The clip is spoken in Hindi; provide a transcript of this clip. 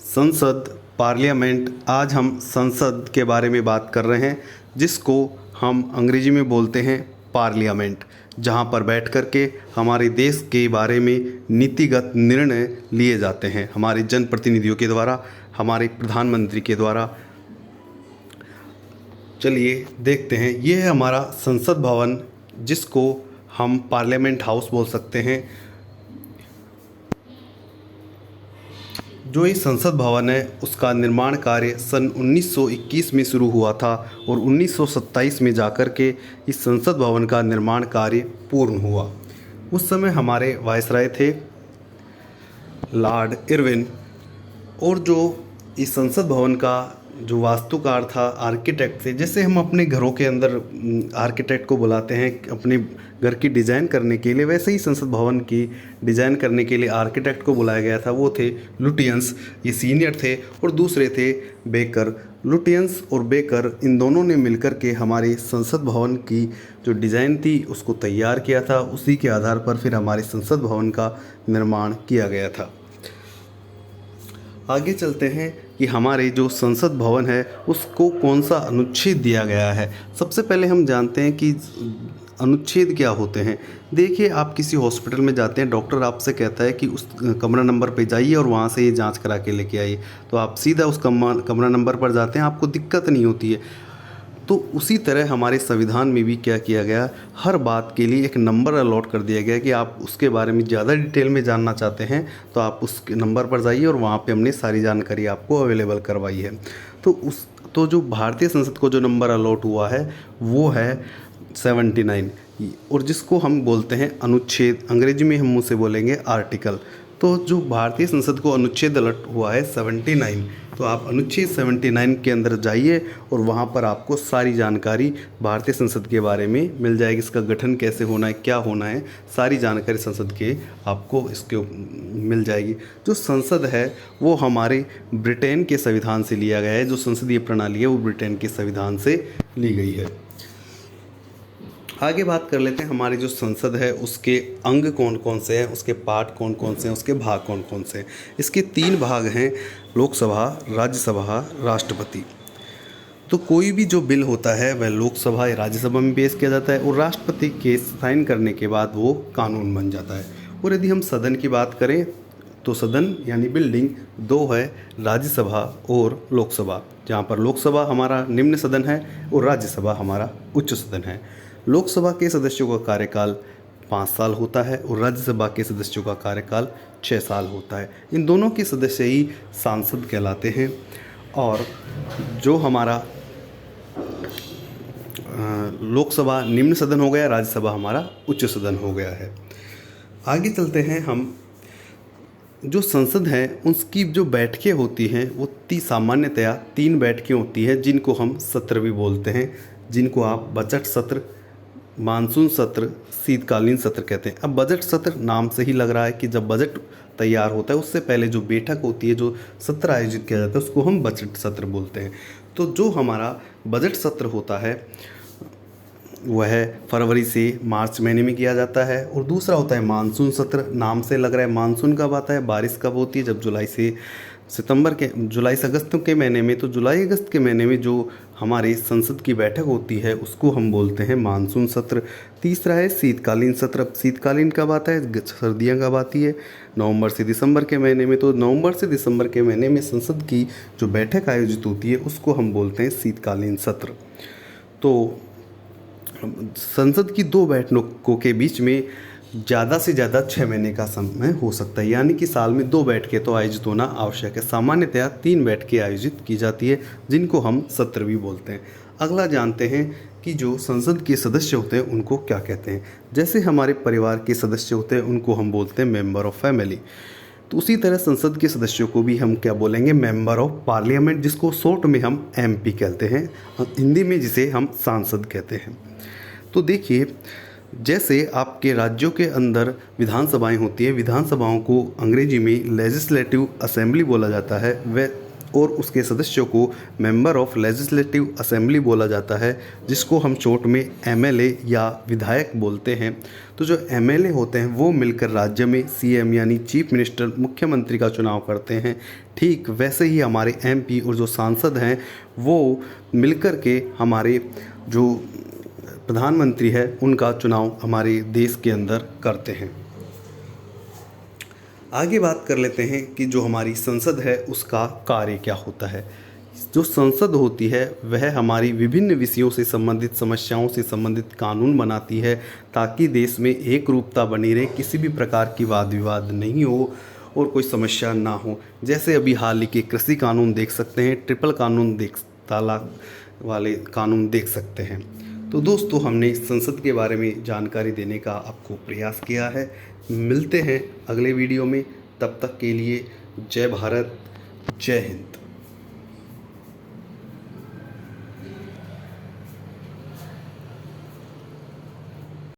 संसद, पार्लियामेंट। आज हम संसद के बारे में बात कर रहे हैं, जिसको हम अंग्रेजी में बोलते हैं पार्लियामेंट, जहां पर बैठ कर के हमारे देश के बारे में नीतिगत निर्णय लिए जाते हैं हमारे जनप्रतिनिधियों के द्वारा, हमारे प्रधानमंत्री के द्वारा। चलिए देखते हैं, ये है हमारा संसद भवन, जिसको हम पार्लियामेंट हाउस बोल सकते हैं। जो ये संसद भवन है उसका निर्माण कार्य सन 1921 में शुरू हुआ था और 1927 में जाकर के इस संसद भवन का निर्माण कार्य पूर्ण हुआ। उस समय हमारे वायसराय थे लॉर्ड इरविन, और जो इस संसद भवन का जो वास्तुकार था, आर्किटेक्ट थे। जैसे हम अपने घरों के अंदर आर्किटेक्ट को बुलाते हैं अपने घर की डिज़ाइन करने के लिए, वैसे ही संसद भवन की डिज़ाइन करने के लिए आर्किटेक्ट को बुलाया गया था। वो थे लुटियंस, ये सीनियर थे, और दूसरे थे बेकर। लुटियंस और बेकर, इन दोनों ने मिलकर के हमारे संसद भवन की जो डिज़ाइन थी उसको तैयार किया था। उसी के आधार पर फिर हमारे संसद भवन का निर्माण किया गया था। आगे चलते हैं कि हमारे जो संसद भवन है उसको कौन सा अनुच्छेद दिया गया है। सबसे पहले हम जानते हैं कि अनुच्छेद क्या होते हैं। देखिए, आप किसी हॉस्पिटल में जाते हैं, डॉक्टर आपसे कहता है कि उस कमरा नंबर पे जाइए और वहाँ से ये जांच करा के लेके आइए, तो आप सीधा उस कमरा नंबर पर जाते हैं, आपको दिक्कत नहीं होती है। तो उसी तरह हमारे संविधान में भी क्या किया गया, हर बात के लिए एक नंबर अलॉट कर दिया गया कि आप उसके बारे में ज़्यादा डिटेल में जानना चाहते हैं तो आप उस नंबर पर जाइए और वहाँ पे हमने सारी जानकारी आपको अवेलेबल करवाई है। तो जो भारतीय संसद को जो नंबर अलॉट हुआ है वो है 79, और जिसको हम बोलते हैं अनुच्छेद, अंग्रेजी में हम उसे बोलेंगे आर्टिकल। तो जो भारतीय संसद को अनुच्छेद अलॉट हुआ है 79, तो आप अनुच्छेद 79 के अंदर जाइए और वहाँ पर आपको सारी जानकारी भारतीय संसद के बारे में मिल जाएगी। इसका गठन कैसे होना है, क्या होना है, सारी जानकारी संसद के आपको इसके मिल जाएगी। जो संसद है वो हमारे ब्रिटेन के संविधान से लिया गया है। जो संसदीय प्रणाली है वो ब्रिटेन के संविधान से ली गई है। आगे बात कर लेते हैं, हमारी जो संसद है उसके अंग कौन कौन से हैं, उसके पार्ट कौन कौन से हैं, उसके भाग कौन कौन से हैं। इसके 3 भाग हैं, लोकसभा, राज्यसभा, राष्ट्रपति। तो कोई भी जो बिल होता है वह लोकसभा या राज्यसभा में पेश किया जाता है और राष्ट्रपति के साइन करने के बाद वो कानून बन जाता है। और यदि हम सदन की बात करें तो सदन यानी बिल्डिंग 2 है, राज्यसभा और लोकसभा, जहाँ पर लोकसभा हमारा निम्न सदन है और राज्यसभा हमारा उच्च सदन है। लोकसभा के सदस्यों का कार्यकाल 5 साल होता है और राज्यसभा के सदस्यों का कार्यकाल 6 साल होता है। इन दोनों के सदस्य ही सांसद कहलाते हैं। और जो हमारा लोकसभा निम्न सदन हो गया, राज्यसभा हमारा उच्च सदन हो गया है। आगे चलते हैं हम, जो संसद है उसकी जो बैठकें होती हैं वो सामान्यतया 3 बैठकें होती हैं, जिनको हम सत्र भी बोलते हैं, जिनको आप बजट सत्र, मानसून सत्र, शीतकालीन सत्र कहते हैं। अब बजट सत्र नाम से ही लग रहा है कि जब बजट तैयार होता है उससे पहले जो बैठक होती है, जो सत्र आयोजित किया जाता है, उसको हम बजट सत्र बोलते हैं। तो जो हमारा बजट सत्र होता है वह फरवरी से मार्च महीने में किया जाता है। और दूसरा होता है मानसून सत्र, नाम से लग रहा है मानसून कब आता है, बारिश कब होती है, जब जुलाई से अगस्त के महीने में। तो जुलाई अगस्त के महीने में जो हमारी संसद की बैठक होती है उसको हम बोलते हैं मानसून सत्र। तीसरा है शीतकालीन सत्र। अब शीतकालीन कब आता है, सर्दियाँ कब आती है, नवंबर से दिसंबर के महीने में। तो नवंबर से दिसंबर के महीने में संसद की जो बैठक आयोजित होती है उसको हम बोलते हैं शीतकालीन सत्र। तो संसद की 2 बैठकों के बीच में ज़्यादा से ज़्यादा 6 महीने का समय हो सकता है, यानी कि साल में 2 बैठकें तो आयोजित होना आवश्यक है। सामान्यतया 3 बैठकें आयोजित की जाती है, जिनको हम सत्र भी बोलते हैं। अगला जानते हैं कि जो संसद के सदस्य होते हैं उनको क्या कहते हैं। जैसे हमारे परिवार के सदस्य होते हैं उनको हम बोलते हैं मेंबर ऑफ फैमिली, तो उसी तरह संसद के सदस्यों को भी हम क्या बोलेंगे, मेंबर ऑफ पार्लियामेंट, जिसको शॉर्ट में हम MP कहते हैं, हिंदी में जिसे हम सांसद कहते हैं। तो देखिए, जैसे आपके राज्यों के अंदर विधानसभाएं होती है, विधानसभाओं को अंग्रेजी में लेजिस्लेटिव असेंबली बोला जाता है। वह और उसके सदस्यों को मेंबर ऑफ लेजिस्लेटिव असेंबली बोला जाता है, जिसको हम शॉर्ट में एमएलए या विधायक बोलते हैं। तो जो एमएलए होते हैं वो मिलकर राज्य में सीएम यानी चीफ मिनिस्टर, मुख्यमंत्री का चुनाव करते हैं। ठीक वैसे ही हमारे एमपी और जो सांसद हैं वो मिलकर के हमारे जो प्रधानमंत्री है उनका चुनाव हमारे देश के अंदर करते हैं। आगे बात कर लेते हैं कि जो हमारी संसद है उसका कार्य क्या होता है। जो संसद होती है वह हमारी विभिन्न विषयों से संबंधित, समस्याओं से संबंधित कानून बनाती है, ताकि देश में एक रूपता बनी रहे, किसी भी प्रकार की वाद विवाद नहीं हो और कोई समस्या ना हो। जैसे अभी हाल ही के कृषि कानून देख सकते हैं, ट्रिपल कानून तलाक वाले कानून देख सकते हैं। तो दोस्तों, हमने संसद के बारे में जानकारी देने का आपको प्रयास किया है। मिलते हैं अगले वीडियो में, तब तक के लिए जय भारत, जय हिंद।